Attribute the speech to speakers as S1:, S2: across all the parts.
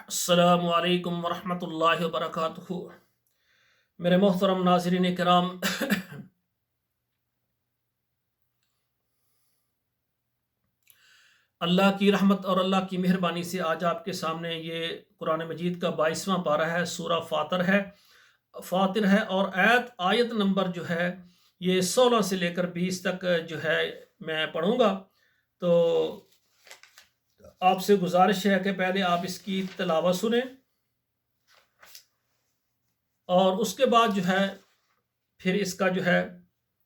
S1: السلام علیکم ورحمۃ اللہ وبرکاتہ۔ میرے محترم ناظرین کرام، اللہ کی رحمت اور اللہ کی مہربانی سے آج آپ کے سامنے یہ قرآن مجید کا 22واں پارہ ہے، سورہ فاطر ہے اور آیت نمبر جو ہے یہ 16 سے لے کر 20 تک جو ہے میں پڑھوں گا۔ تو آپ سے گزارش ہے کہ پہلے آپ اس کی تلاوت سنیں اور اس کے بعد جو ہے پھر اس کا جو ہے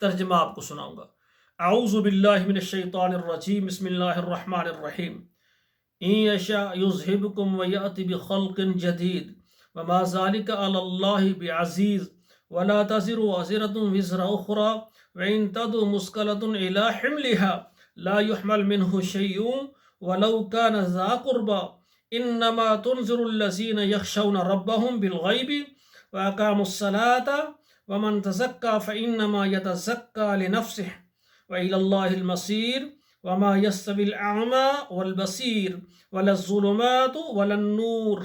S1: ترجمہ آپ کو سناؤں گا۔ اعوذ باللہ من الشیطان الرجیم، بسم اللہ الرحمن الرحیم۔ ان یشاء یذہبکم ویأتی بخلق جدید وما ذلک علی اللہ بعزیز ولا تزر وازرۃ وزر اخری وان تدع مثقلۃ الی حملها لا يحمل منه شیء ولو كان ذا قربى انما تنذر الذین یخشون ربهم بالغیب وَأَقَامُوا الصَّلَاةَ وَمَنْ تَزَكَّى فَإِنَّمَا يَتَزَكَّى لِنَفْسِهِ وَإِلَى اللَّهِ الْمَصِيرُ وَمَا يَسْتَوِي الْأَعْمَى وَالْبَصِيرُ وَلَا الظُّلُمَاتُ وَلَا النُّورُ۔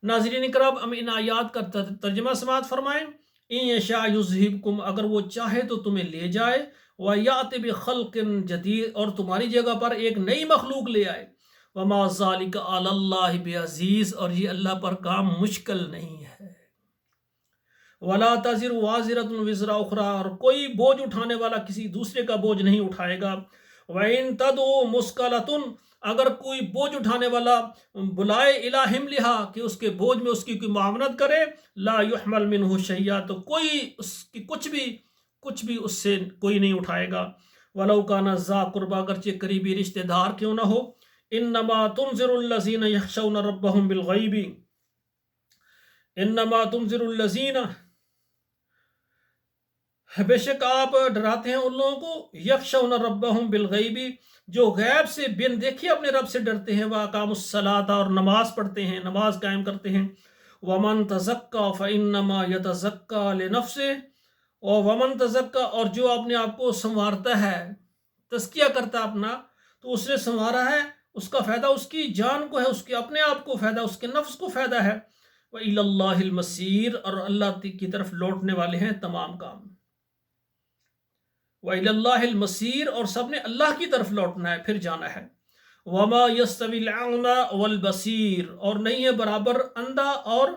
S1: ناظرین کرام، ہم ان آیات کا ترجمہ سماعت فرمائیں۔ ان یشاء یذہبکم، اگر وہ چاہے تو تمہیں لے جائے، وَیَأْتِ بِخَلْقٍ جدید، اور تمہاری جگہ پر ایک نئی مخلوق لے آئے۔ وَمَا ذَلِكَ عَلَى اللَّهِ بِعَزِیز، اور یہ اللہ پر کام مشکل نہیں ہے۔ وَلَا تَزِرُ وَازِرَةٌ وِزْرَ أُخْرَىٰ، اور کوئی بوجھ اٹھانے والا کسی دوسرے کا بوجھ نہیں اٹھائے گا۔ وَإِن تَدْعُ مُثْقَلَةٌ، اگر کوئی بوجھ اٹھانے والا بلائے إِلَىٰ حِمْلِهَا، کہ اس کے بوجھ میں اس کی کوئی معاونت کرے، لَا يُحْمَلْ مِنْهُ شَيْئٌ، تو کوئی اس کی کچھ بھی اس سے کوئی نہیں اٹھائے گا۔ وَلَوْ كَانَ ذَا قُرْبَىٰ، اگرچہ قریبی رشتہ دار کیوں نہ ہو۔ إِنَّمَا تُنذِرُ الَّذِينَ يَخْشَوْنَ رَبَّهُمْ بِالْغَيْبِ، إِنَّمَا تُنذِرُ الَّذِينَ، بے شک آپ ڈراتے ہیں ان لوگوں کو، یخشون ربہم بالغیب، جو غیب سے بن دیکھے اپنے رب سے ڈرتے ہیں، وَأَقَامُوا الصَّلَاةَ، اور نماز پڑھتے ہیں، نماز قائم کرتے ہیں۔ وَمَن تَزَكَّىٰ فَإِنَّمَا يَتَزَكَّىٰ لِنَفْسِهِ، اور وَمَن تَزَكَّىٰ، اور جو اپنے آپ کو سنوارتا ہے، تزکیہ کرتا اپنا، تو اس نے سنوارا ہے، اس کا فائدہ اس کی جان کو ہے، اس کے اپنے آپ کو فائدہ، اس کے نفس کو فائدہ ہے۔ وَإِلَى اللَّهِ الْمَصِيرُ، اور اللہ کی طرف لوٹنے والے ہیں تمام کام۔ وَإِلَى اللَّهِ الْمَصِيرُ، اور سب نے اللہ کی طرف لوٹنا ہے، پھر جانا ہے۔ وَمَا يَسْتَوِي الْأَعْمَى وَالْبَصِيرُ، اور نہیں ہے برابر اندھا اور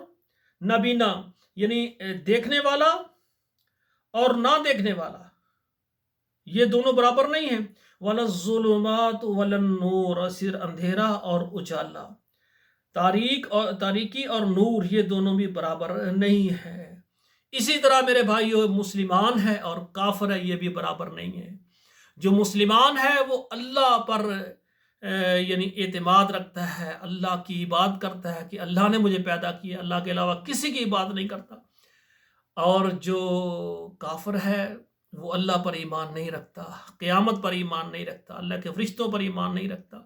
S1: نابینا، یعنی دیکھنے والا اور نہ دیکھنے والا، یہ دونوں برابر نہیں ہیں۔ وَلَا الظُّلُمَاتُ وَلَا النُّورُ، صرف اندھیرا اور اجالا، تاریکی اور نور، یہ دونوں بھی برابر نہیں ہے۔ اسی طرح میرے بھائیو، مسلمان ہے اور کافر ہے، یہ بھی برابر نہیں ہے۔ جو مسلمان ہے وہ اللہ پر یعنی اعتماد رکھتا ہے، اللہ کی عبادت کرتا ہے کہ اللہ نے مجھے پیدا کیا، اللہ کے علاوہ کسی کی عبادت نہیں کرتا۔ اور جو کافر ہے وہ اللہ پر ایمان نہیں رکھتا، قیامت پر ایمان نہیں رکھتا، اللہ کے فرشتوں پر ایمان نہیں رکھتا،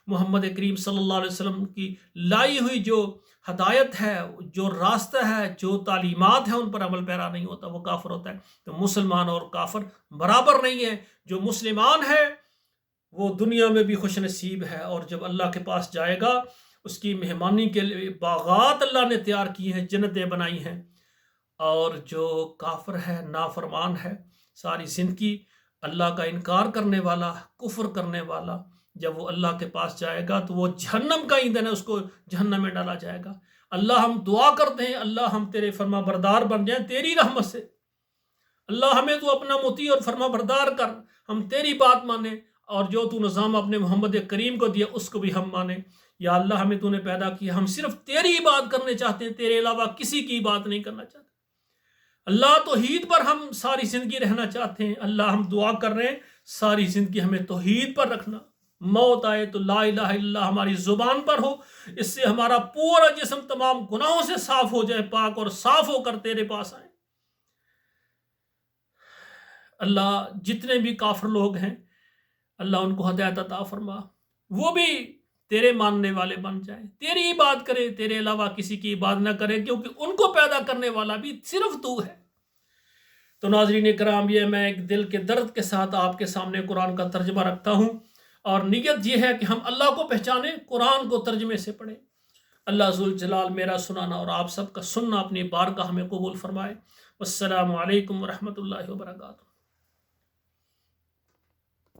S1: محمد کریم صلی اللہ علیہ وسلم کی لائی ہوئی جو ہدایت ہے، جو راستہ ہے، جو تعلیمات ہیں، ان پر عمل پیرا نہیں ہوتا، وہ کافر ہوتا ہے۔ تو مسلمان اور کافر برابر نہیں ہے۔ جو مسلمان ہے وہ دنیا میں بھی خوش نصیب ہے، اور جب اللہ کے پاس جائے گا، اس کی مہمانی کے لیے باغات اللہ نے تیار کی ہیں، جنتیں بنائی ہیں۔ اور جو کافر ہے، نافرمان ہے، ساری زندگی اللہ کا انکار کرنے والا، کفر کرنے والا، جب وہ اللہ کے پاس جائے گا تو وہ جہنم کا ایندھن ہے، اس کو جہنم میں ڈالا جائے گا۔ اللہ ہم دعا کرتے ہیں، اللہ ہم تیرے فرما بردار بن جائیں تیری رحمت سے۔ اللہ ہمیں تو اپنا مطیع اور فرما بردار کر، ہم تیری بات مانیں، اور جو تو نظام اپنے محمد کریم کو دیا اس کو بھی ہم مانیں۔ یا اللہ ہمیں تو نے پیدا کیا، ہم صرف تیری بات کرنے چاہتے ہیں، تیرے علاوہ کسی کی بات نہیں کرنا چاہتے۔ اللہ توحید پر ہم ساری زندگی رہنا چاہتے ہیں۔ اللہ ہم دعا کر رہے ہیں ساری زندگی ہمیں توحید پر رکھنا، موت آئے تو لا الہ الا اللہ ہماری زبان پر ہو، اس سے ہمارا پورا جسم تمام گناہوں سے صاف ہو جائے، پاک اور صاف ہو کر تیرے پاس آئیں۔ اللہ جتنے بھی کافر لوگ ہیں، اللہ ان کو ہدایت عطا فرما، وہ بھی تیرے ماننے والے بن جائیں، تیری عبادت کرے، تیرے علاوہ کسی کی عبادت نہ کرے، کیونکہ ان کو پیدا کرنے والا بھی صرف تو ہے۔ تو ناظرین کرام، یہ میں ایک دل کے درد کے ساتھ آپ کے سامنے قرآن کا ترجمہ رکھتا ہوں، اور نیت یہ ہے کہ ہم اللہ کو پہچانیں، قرآن کو ترجمے سے پڑھیں۔ اللہ ذوالجلال میرا سنانا اور آپ سب کا سننا اپنی بارگاہ میں قبول فرمائے۔ والسلام علیکم ورحمۃ اللہ وبرکاتہ۔